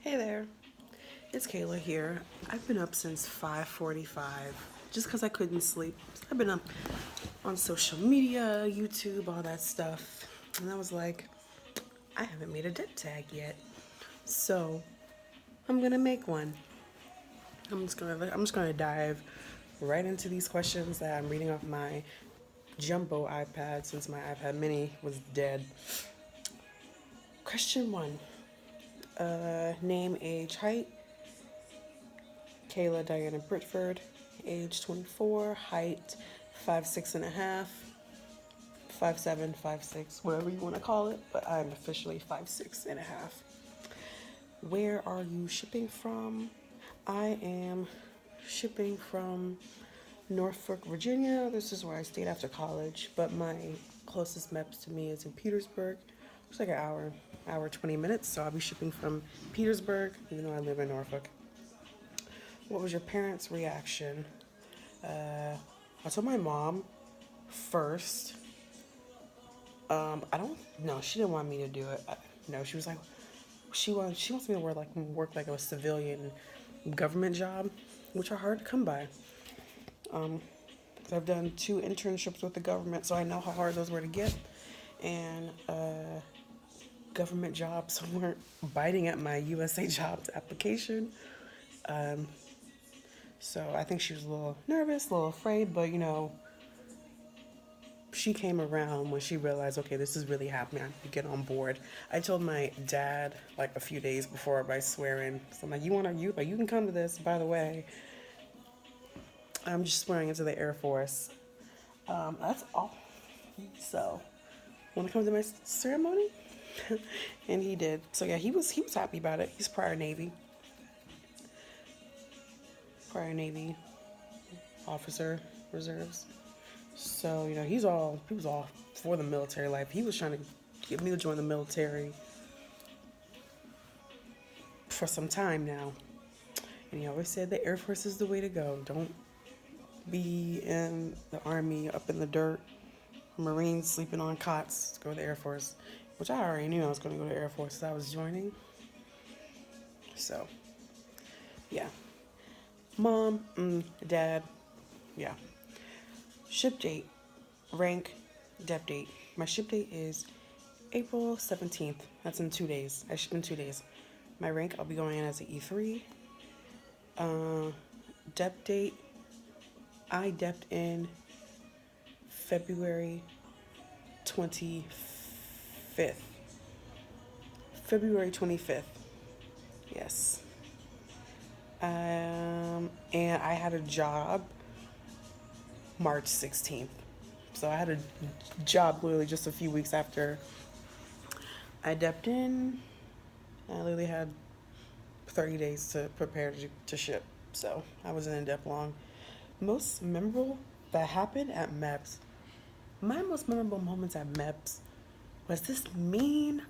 Hey there, it's Kayla here. I've been up since 5:45 just because I couldn't sleep. I've been up on social media, YouTube, all that stuff. And I was like, I haven't made a dip tag yet. So I'm gonna make one. I'm just gonna dive right into these questions that I'm reading off my jumbo iPad since my iPad mini was dead. Question one. Name, age, height. Kayla Diana Britford, age 24, height 5'6.5", 5'7", 5'6", whatever you want to call it, but I'm officially 5'6.5". Where are you shipping from? I am shipping from Norfolk, Virginia. This is where I stayed after college, but my closest MEPS to me is in Petersburg. It's like an hour 20 minutes, so I'll be shipping from Petersburg, even though I live in Norfolk. What was your parents' reaction? I told my mom first. I don't know. She didn't want me to do it. No, she was like, she wants me to work like a civilian government job, which are hard to come by. 'Cause I've done 2 internships with the government, so I know how hard those were to get. And government jobs weren't biting at my USA Jobs application. So I think she was a little nervous, a little afraid, but she came around when she realized, okay, this is really happening. I need to get on board. I told my dad like a few days before by swearing. So I'm like, you can come to this. By the way, I'm just swearing into the Air Force. That's all. So, want to come to my ceremony? And he did. So yeah, he was happy about it. He's prior Navy officer, reserves. So, he was all for the military life. He was trying to get me to join the military for some time now. And he always said the Air Force is the way to go. Don't be in the Army up in the dirt, Marines sleeping on cots. Go to the Air Force, which I already knew I was going to go to the Air Force as I was joining. So, yeah. Mom, dad, yeah. Ship date, rank, dep date. My ship date is April 17th. That's in 2 days. I ship in 2 days. My rank, I'll be going in as an E3. Dep date, I depped in February 25th. February 25th. Yes. And I had a job March 16th. So I had a job literally just a few weeks after I depped in. I literally had 30 days to prepare to ship. So I wasn't in dep long. Most memorable that happened at MEPS. My most memorable moments at MEPS was this mean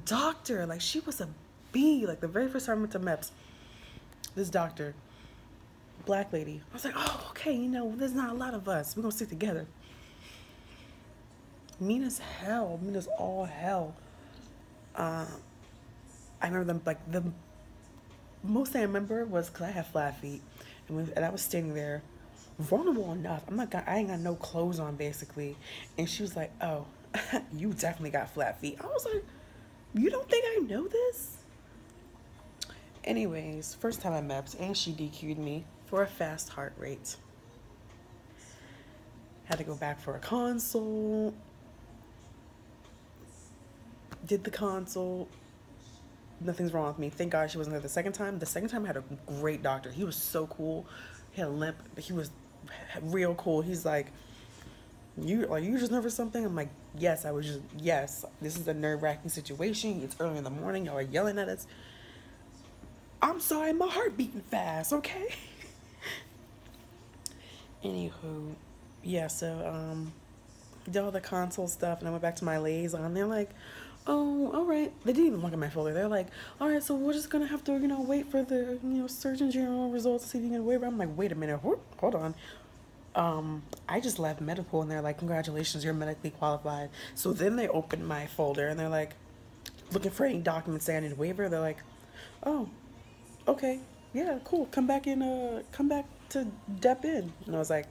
doctor. Like, she was a bee. Like, the very first time I went to MEPS, this doctor, black lady. I was like, oh, okay, there's not a lot of us. We're going to stick together. Mean as hell. Mean as all hell. I remember them, like, the most thing I remember was because I had flat feet. And I was standing there, vulnerable enough. I ain't got no clothes on, basically. And she was like, oh, you definitely got flat feet. I was like, you don't think I know this? Anyways, first time I met, and she DQ'd me for a fast heart rate. Had to go back for a consult. Did the consult. Nothing's wrong with me. Thank God she wasn't there the second time. The second time I had a great doctor. He was so cool. He had a limp, but he was real cool. He's like, you just nervous or something? I'm like, yes, yes. This is a nerve-wracking situation. It's early in the morning. Y'all are yelling at us. I'm sorry, my heart beating fast, okay? Anywho, yeah, so, did all the console stuff, and I went back to my liaison. They're like, oh, all right. They didn't even look at my folder. They're like, all right, so we're just going to have to, wait for the, Surgeon General results to see if you can waiver. I'm like, wait a minute. Hold on. I just left medical, and they're like, congratulations, you're medically qualified. So then they opened my folder, and they're like, looking for any documents saying I need a waiver. They're like, Oh, okay, yeah, cool. Come back to DEP in. And I was like,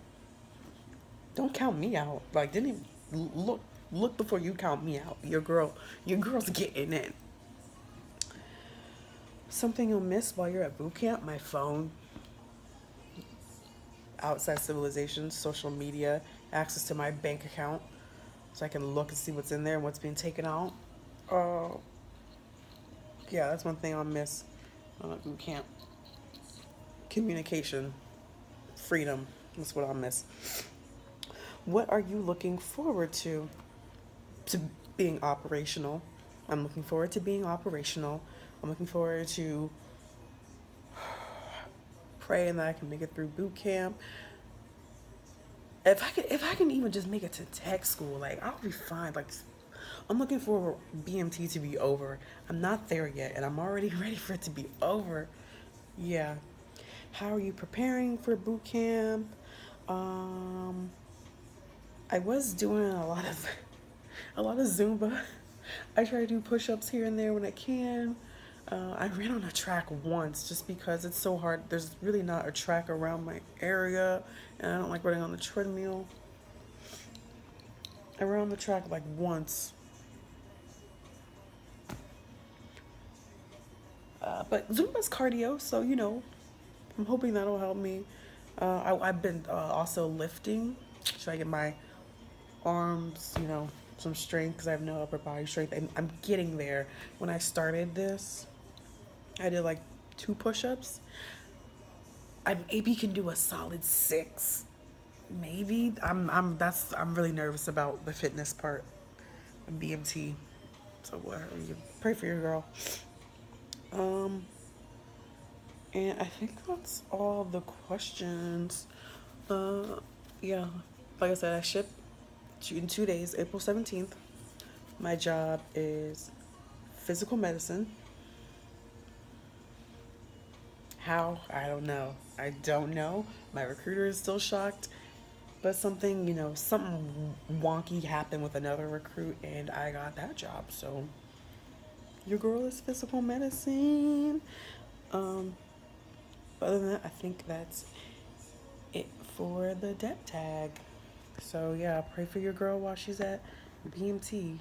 don't count me out. Like, didn't even look before you count me out. Your girl's getting in. Something you'll miss while you're at boot camp: my phone, outside civilization, social media, access to my bank account, so I can look and see what's in there and what's being taken out. Uh, yeah, that's one thing I'll miss at boot camp. Communication, freedom. That's what I'll miss. What are you looking forward to? To being operational. I'm looking forward to being operational. I'm looking forward to praying that I can make it through boot camp. If I can even just make it to tech school, like I'll be fine. Like I'm looking for BMT to be over. I'm not there yet, and I'm already ready for it to be over. Yeah. How are you preparing for boot camp? Um, I was doing a lot of Zumba. I try to do push-ups here and there when I can. I ran on a track once just because it's so hard. There's really not a track around my area, and I don't like running on the treadmill. I ran on the track like once, but Zumba's cardio, so I'm hoping that'll help me. I've been also lifting, trying to get my arms, some strength because I have no upper body strength. And I'm getting there. When I started this, I did like 2 push-ups. I maybe can do a solid 6. Maybe I'm really nervous about the fitness part of BMT. So whatever, you pray for your girl. Um, and I think that's all the questions. Uh, yeah, like I said, I ship in 2 days, April 17th. My job is physical medicine. How? I don't know. I don't know. My recruiter is still shocked. But something wonky happened with another recruit and I got that job. So your girl is physical medicine. Um, other than that, I think that's it for the DEP tag. So yeah, pray for your girl while she's at BMT.